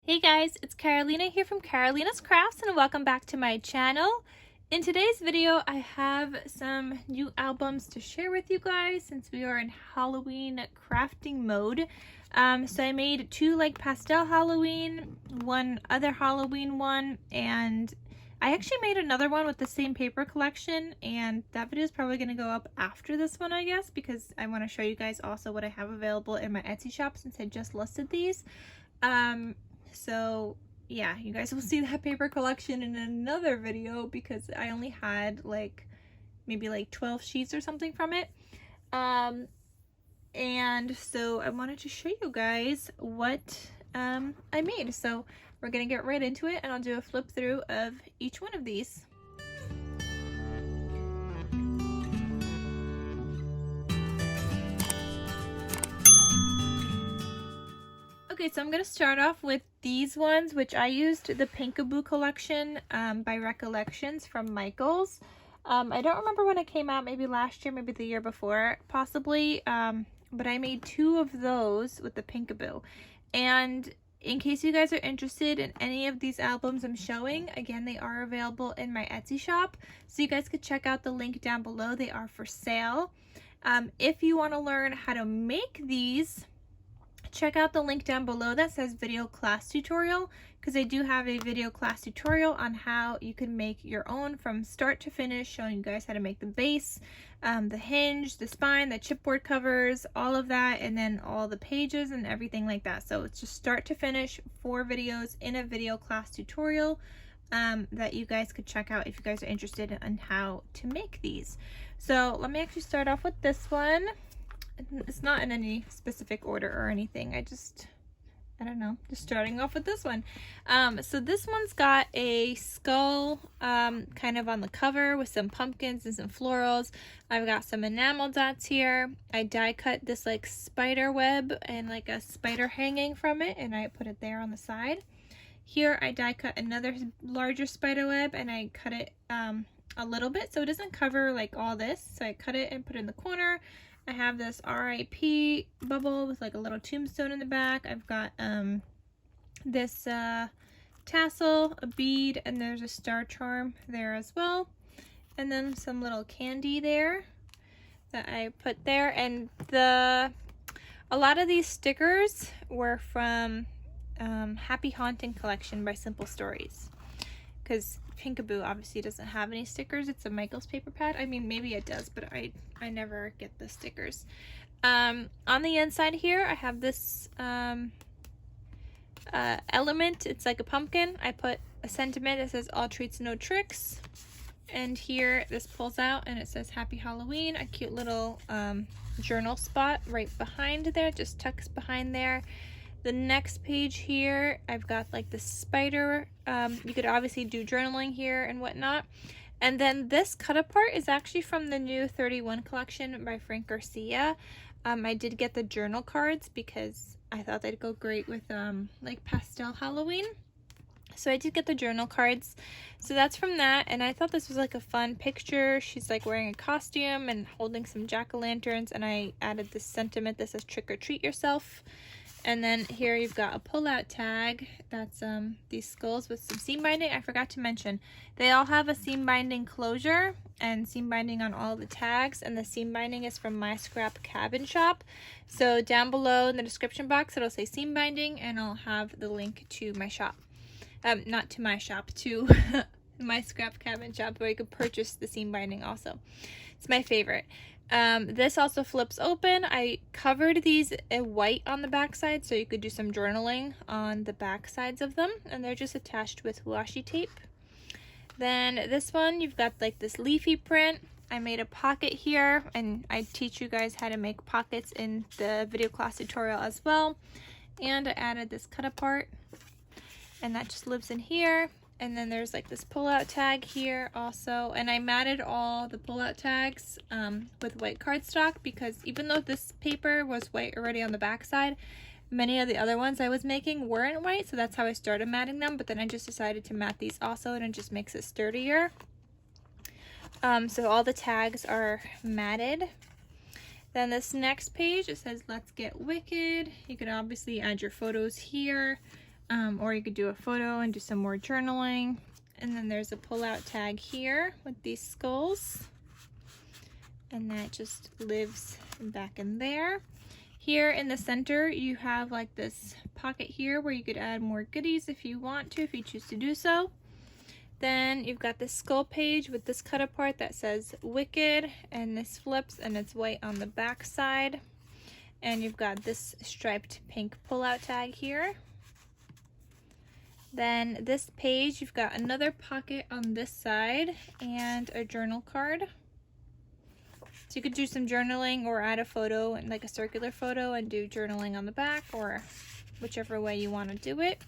Hey guys, it's Carolina here from KarolinasKrafts and welcome back to my channel. In today's video, I have some new albums to share with you guys since we are in Halloween crafting mode. So I made two like pastel Halloween, one other Halloween one, and I actually made another one with the same paper collection, and that video is probably going to go up after this one, I guess, because I want to show you guys also what I have available in my Etsy shop since I just listed these. So yeah, you guys will see that paper collection in another video because I only had like maybe like 12 sheets or something from it. And so I wanted to show you guys what I made. So we're gonna get right into it and I'll do a flip through of each one of these. Okay, so I'm going to start off with these ones, which I used the Pinkaboo collection by Recollections from Michaels. I don't remember when it came out, maybe last year, maybe the year before, possibly, but I made two of those with the Pinkaboo. And in case you guys are interested in any of these albums I'm showing, again, they are available in my Etsy shop, so you guys could check out the link down below. They are for sale. If you want to learn how to make these, check out the link down below that says video class tutorial, because I do have a video class tutorial on how you can make your own from start to finish, showing you guys how to make the base, the hinge, the spine, the chipboard covers, all of that, and then all the pages and everything like that. So it's just start to finish 4 videos in a video class tutorial that you guys could check out if you guys are interested in how to make these. So let me actually start off with this one. It's not in any specific order or anything. I don't know, just starting off with this one. So this one's got a skull kind of on the cover with some pumpkins and some florals. I've got some enamel dots here. I die cut this like spider web and like a spider hanging from it, and I put it there on the side. Here I die cut another larger spider web and I cut it a little bit so it doesn't cover like all this. So I cut it and put it in the corner. I have this RIP bubble with like a little tombstone in the back. I've got this tassel, a bead, and there's a star charm there as well. And then some little candy there that I put there. And a lot of these stickers were from Happy Haunting collection by Simple Stories. Because Pinkaboo obviously doesn't have any stickers. It's a Michaels paper pad. I mean, maybe it does, but I never get the stickers. On the inside here, I have this element. It's like a pumpkin. I put a sentiment that says all treats, no tricks. And here, this pulls out and it says Happy Halloween. A cute little journal spot right behind there. Just tucks behind there. The next page here, I've got like the spider. You could obviously do journaling here and whatnot. And then this cut apart is actually from the new 31 collection by Frank Garcia. I did get the journal cards because I thought they'd go great with like pastel Halloween. So I did get the journal cards. So that's from that. And I thought this was like a fun picture. She's like wearing a costume and holding some jack-o'-lanterns. And I added this sentiment that says trick or treat yourself. And then here you've got a pull-out tag. That's these skulls with some seam binding. I forgot to mention, they all have a seam binding closure and seam binding on all the tags. And the seam binding is from My Scrap Cabin Shop. So down below in the description box, it'll say seam binding, and I'll have the link to my shop. Not to my shop, to My Scrap Cabin Shop, where you could purchase the seam binding also. It's my favorite. This also flips open. I covered these in white on the back side so you could do some journaling on the back sides of them, and they're just attached with washi tape. Then this one, you've got like this leafy print. I made a pocket here, and I teach you guys how to make pockets in the video class tutorial as well. And I added this cut apart, and that just lives in here. And then there's like this pull-out tag here also. And I matted all the pull-out tags with white cardstock because even though this paper was white already on the back side, many of the other ones I was making weren't white. So that's how I started matting them. But then I just decided to mat these also, and it just makes it sturdier. So all the tags are matted. Then this next page, it says Let's Get Wicked. You can obviously add your photos here. or you could do a photo and do some more journaling. And then there's a pull-out tag here with these skulls, and that just lives back in there. Here in the center you have like this pocket here where you could add more goodies if you want to, if you choose to do so. Then you've got this skull page with this cut apart that says Wicked, and this flips and it's white on the back side. And you've got this striped pink pull-out tag here. Then this page, you've got another pocket on this side and a journal card. So you could do some journaling or add a photo, and like a circular photo, and do journaling on the back, or whichever way you want to do it.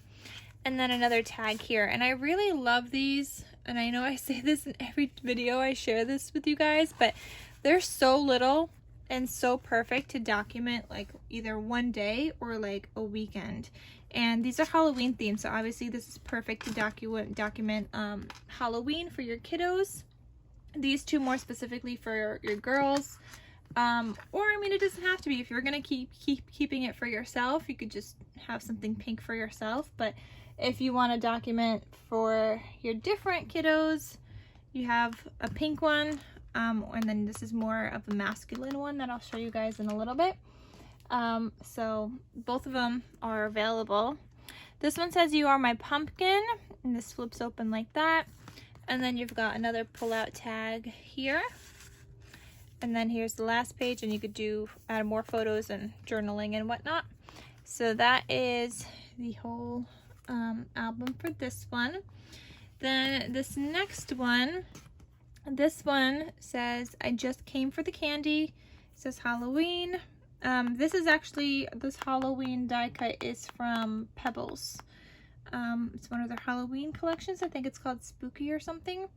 And then another tag here. And I really love these, and I know I say this in every video I share this with you guys, but they're so little and so perfect to document like either one day or like a weekend. And these are Halloween themed, so obviously this is perfect to document Halloween for your kiddos. These two more specifically for your girls. Or I mean, it doesn't have to be. If you're gonna keep keeping it for yourself, you could just have something pink for yourself. But if you want to document for your different kiddos, you have a pink one, and then this is more of a masculine one that I'll show you guys in a little bit. So both of them are available. This one says You Are My Pumpkin, and this flips open like that. And then you've got another pull-out tag here. And then here's the last page, and you could add more photos and journaling and whatnot. So that is the whole album for this one. Then this next one, this one says I Just Came for the Candy. It says Halloween. This is actually, this Halloween die cut is from Pebbles. It's one of their Halloween collections. I think it's called Spooky or something.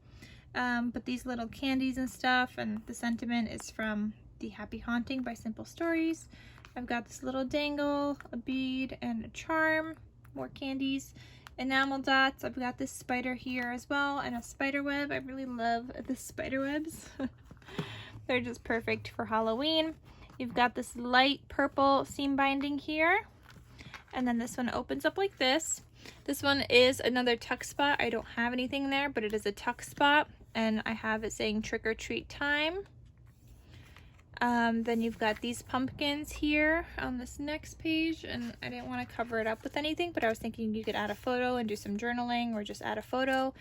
But these little candies and stuff, and the sentiment is from The Happy Haunting by Simple Stories. I've got this little dangle, a bead, and a charm, more candies, enamel dots. I've got this spider here as well, and a spider web. I really love the spider webs. They're just perfect for Halloween. You've got this light purple seam binding here, and then this one opens up like this. This one is another tuck spot. I don't have anything there, but it is a tuck spot, and I have it saying Trick or Treat Time. Then you've got these pumpkins here on this next page, and I didn't want to cover it up with anything, but I was thinking you could add a photo and do some journaling, or just add a photo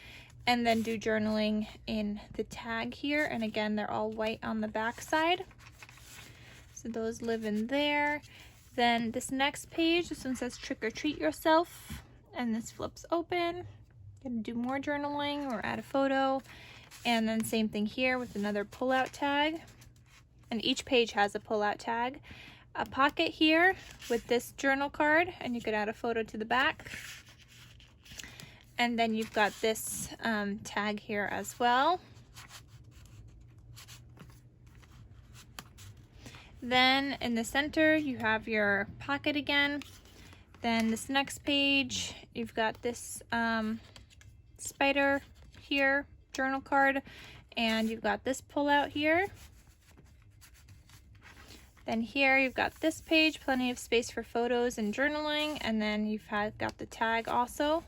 and then do journaling in the tag here. And again, they're all white on the back side, so those live in there. Then this next page, this one says Trick or Treat Yourself, and this flips open. You can do more journaling or add a photo. And then same thing here with another pull-out tag. And each page has a pull-out tag. A pocket here with this journal card, and you could add a photo to the back. And then you've got this tag here as well. Then in the center, you have your pocket again. Then this next page, you've got this spider here, journal card, and you've got this pull-out here. Then here you've got this page, plenty of space for photos and journaling, and then you've got the tag also.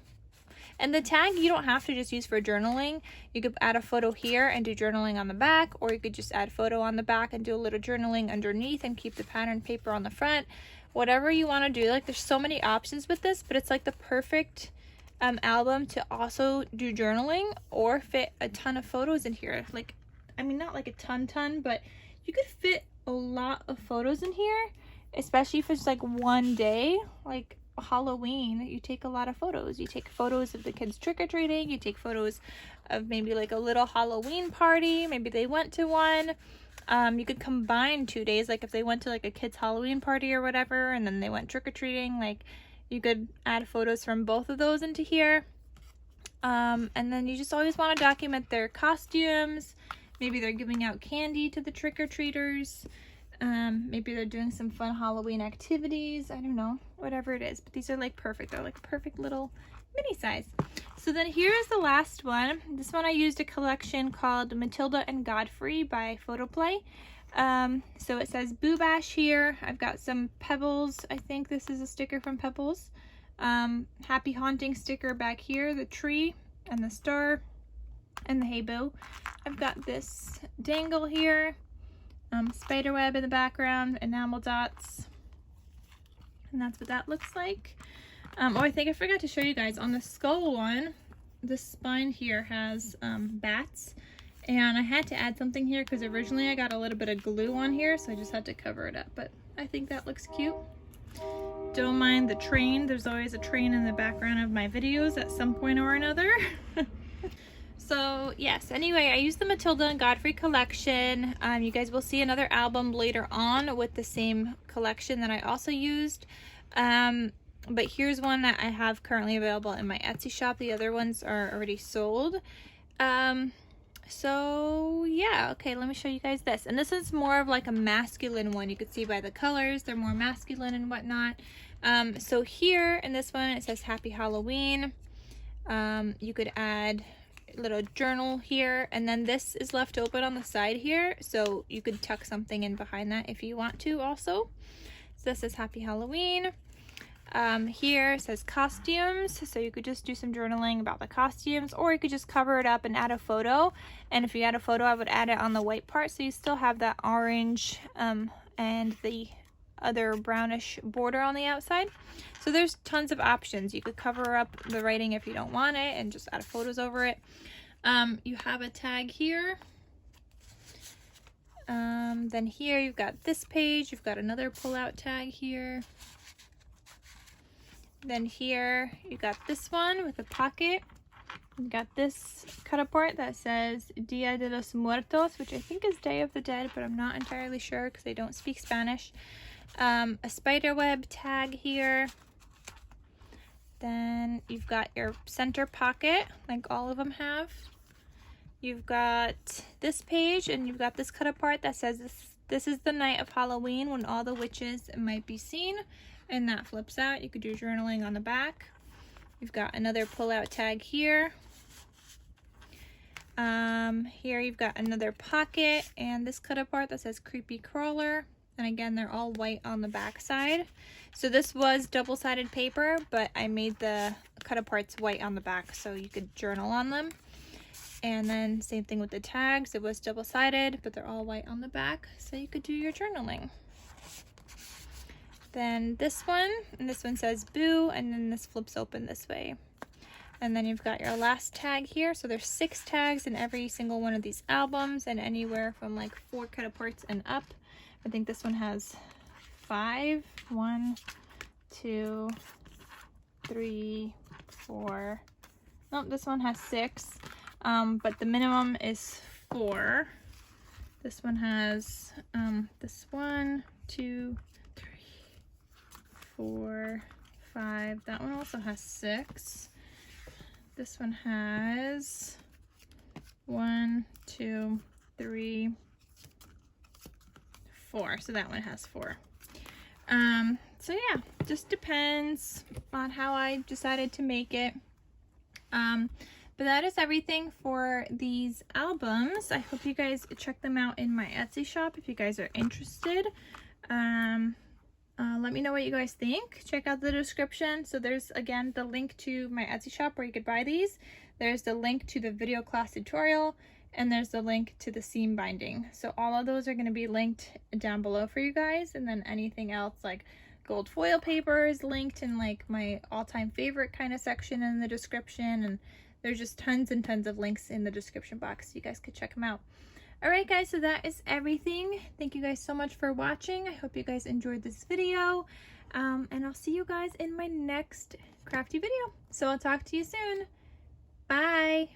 And the tag you don't have to just use for journaling. You could add a photo here and do journaling on the back, or you could just add photo on the back and do a little journaling underneath and keep the pattern paper on the front. Whatever you want to do. Like, there's so many options with this, but it's like the perfect album to also do journaling or fit a ton of photos in here. Like, I mean, not like a ton, but you could fit a lot of photos in here, especially if it's like one day, like Halloween. You take a lot of photos. You take photos of the kids trick-or-treating, you take photos of maybe like a little Halloween party, maybe they went to one. You could combine 2 days, like if they went to like a kid's Halloween party or whatever, and then they went trick-or-treating, like you could add photos from both of those into here. And then you just always want to document their costumes. Maybe they're giving out candy to the trick-or-treaters. Maybe they're doing some fun Halloween activities. I don't know, whatever it is. But these are like perfect. They're like perfect little mini size. So then here is the last one. This one I used a collection called Matilda and Godfrey by Photoplay. So it says Boo Bash here. I've got some Pebbles. I think this is a sticker from Pebbles. Happy Haunting sticker back here, the tree and the star and the hey boo. I've got this dangle here, spider web in the background, enamel dots, and that's what that looks like. Oh, I think I forgot to show you guys on the skull one, the spine here has bats, and I had to add something here because originally I got a little bit of glue on here, so I just had to cover it up, but I think that looks cute. Don't mind the train. There's always a train in the background of my videos at some point or another. So yes, anyway, I used the Matilda and Godfrey collection. You guys will see another album later on with the same collection that I also used. But here's one that I have currently available in my Etsy shop. The other ones are already sold. So yeah, okay, let me show you guys this. And this is more of like a masculine one. You can see by the colors, they're more masculine and whatnot. So here in this one, it says Happy Halloween. You could add a little journal here, and then this is left open on the side here, so you could tuck something in behind that if you want to also. So this is Happy Halloween. Here it says costumes, so you could just do some journaling about the costumes, or you could just cover it up and add a photo. And if you add a photo, I would add it on the white part so you still have that orange and the other brownish border on the outside. So there's tons of options. You could cover up the writing if you don't want it and just add photos over it. You have a tag here. Then here you've got this page, you've got another pull-out tag here. Then here you got this one with a pocket. You got this cut apart that says Dia de los Muertos, which I think is Day of the Dead, but I'm not entirely sure because I don't speak Spanish. A spider web tag here. Then you've got your center pocket, like all of them have. You've got this page, and you've got this cut apart that says this is the night of Halloween when all the witches might be seen, and that flips out. You could do journaling on the back. You've got another pull-out tag here. Here you've got another pocket and this cut apart that says Creepy Crawler. And again, they're all white on the back side. So this was double-sided paper, but I made the cut aparts white on the back so you could journal on them. And then same thing with the tags. It was double-sided, but they're all white on the back so you could do your journaling. Then this one, and this one says Boo, and then this flips open this way. And then you've got your last tag here. So there's 6 tags in every single one of these albums, and anywhere from like 4 cut aparts and up. I think this one has 5. 1, 2, 3, 4. No, this one has 6. But the minimum is 4. This one has this 1, 2, 3, 4, 5. That one also has 6. This one has 1, 2, 3, 4. So that one has 4. So yeah, just depends on how I decided to make it. But that is everything for these albums. I hope you guys check them out in my Etsy shop if you guys are interested. Let me know what you guys think. Check out the description. So there's, again, the link to my Etsy shop where you could buy these. There's the link to the video class tutorial, and there's the link to the seam binding. So all of those are going to be linked down below for you guys. And then anything else like gold foil paper is linked in like my all-time favorite kind of section in the description. And there's just tons and tons of links in the description box so you guys could check them out. Alright guys, so that is everything. Thank you guys so much for watching. I hope you guys enjoyed this video. And I'll see you guys in my next crafty video. So I'll talk to you soon. Bye!